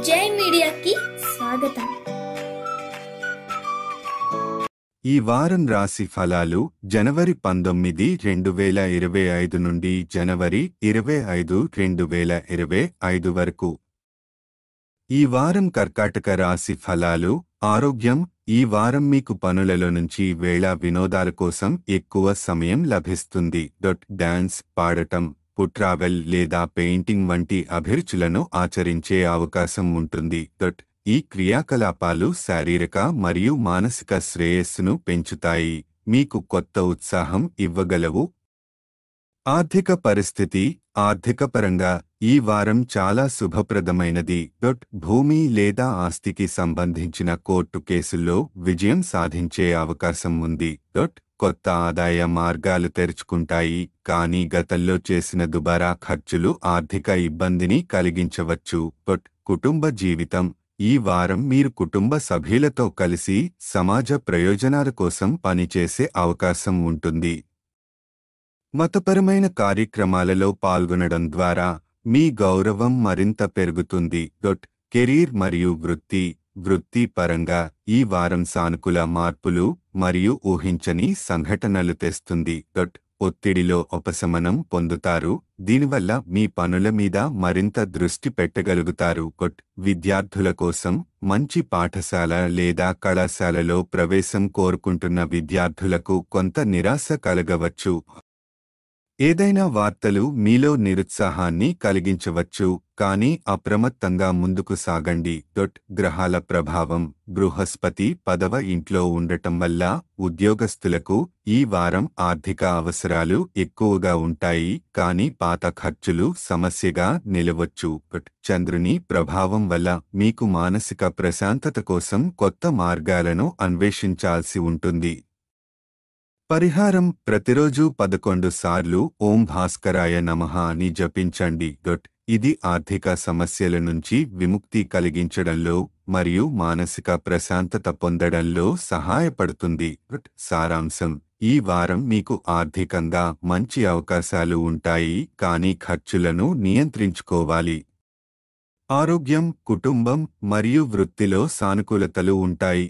జై మీడియాకి స్వాగతం. ఈ వారం రాశి ఫలాలు జనవరి 19, 2025 నుండి జనవరి 25, 2025 వరకు. ఈ వారం కర్కాటక రాశి ఫలాలు. ఆరోగ్యం. ఈ వారం మీకు పనులలో నుంచి వేళ వినోదాల కోసం ఎక్కువ సమయం లభిస్తుంది. డాన్స్, పాడటం, ట్రావెల్ లేదా పెయింటింగ్ వంటి అభిరుచులను ఆచరించే అవకాశం ఉంటుంది. ఈ క్రియాకలాపాలు శారీరక మరియు మానసిక శ్రేయస్సును పెంచుతాయి, మీకు కొత్త ఉత్సాహం ఇవ్వగలవు. ఆర్థిక పరిస్థితి. ఆర్థికపరంగా ఈ వారం చాలా శుభప్రదమైనది. భూమి లేదా ఆస్తికి సంబంధించిన కోర్టు కేసుల్లో విజయం సాధించే అవకాశం ఉంది. కొత్త ఆదాయ మార్గాలు తెరుచుకుంటాయి, కానీ గతంలో చేసిన దుబారా ఖర్చులు ఆర్థిక ఇబ్బందిని కలిగించవచ్చు. కుటుంబ జీవితం. ఈ వారం మీరు కుటుంబ సభ్యులతో కలిసి సమాజ ప్రయోజనాల కోసం పనిచేసే అవకాశం ఉంటుంది. మతపరమైన కార్యక్రమాలలో పాల్గొనడం ద్వారా మీ గౌరవం మరింత పెరుగుతుంది. కెరీర్ మరియు వృత్తి పరంగా ఈ వారం సానుకూల మార్పులు మరియు ఊహించని సంఘటనలు తెస్తుంది. ఒత్తిడిలో ఉపశమనం పొందుతారు, దీనివల్ల మీ పనుల మీద మరింత దృష్టి పెట్టగలుగుతారు. విద్యార్థుల కోసం మంచి పాఠశాల లేదా కళాశాలలో ప్రవేశం కోరుకుంటున్న విద్యార్థులకు కొంత నిరాశ కలగవచ్చు. ఏదైనా వార్తలు మీలో నిరుత్సాహాన్ని కలిగించవచ్చు, కానీ అప్రమత్తంగా ముందుకు సాగండి. గ్రహాల ప్రభావం. బృహస్పతి 10వ ఇంట్లో ఉండటం వల్ల ఉద్యోగస్తులకు ఈ వారం ఆర్థిక అవసరాలు ఎక్కువగా ఉంటాయి, కానీ పాత ఖర్చులు సమస్యగా నిలవచ్చు. చంద్రుని ప్రభావం వల్ల మీకు మానసిక ప్రశాంతత కోసం కొత్త మార్గాలను అన్వేషించాల్సి ఉంటుంది. పరిహారం. ప్రతిరోజు 11 సార్లు ఓం భాస్కరాయ నమః అని జపించండి. ఇది ఆర్థిక సమస్యల నుంచి విముక్తి కలిగించడంలో మరియు మానసిక ప్రశాంతత పొందడంలో సహాయపడుతుంది. సారాంశం. ఈ వారం మీకు ఆర్థికంగా మంచి అవకాశాలు ఉంటాయి, కానీ ఖర్చులను నియంత్రించుకోవాలి. ఆరోగ్యం. కుటుంబం మరియు వృత్తిలో సానుకూలతలు ఉంటాయి.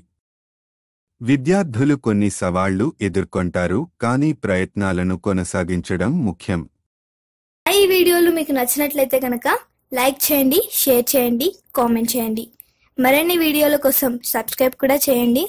విద్యార్థులు కొన్ని సవాళ్లు ఎదుర్కొంటారు, కానీ ప్రయత్నాలను కొనసాగించడం ముఖ్యం. ఈ వీడియోలు మీకు నచ్చినట్లయితే కనుక లైక్ చేయండి, షేర్ చేయండి, కామెంట్ చేయండి. మరిన్ని వీడియోల కోసం సబ్స్క్రైబ్ కూడా చేయండి.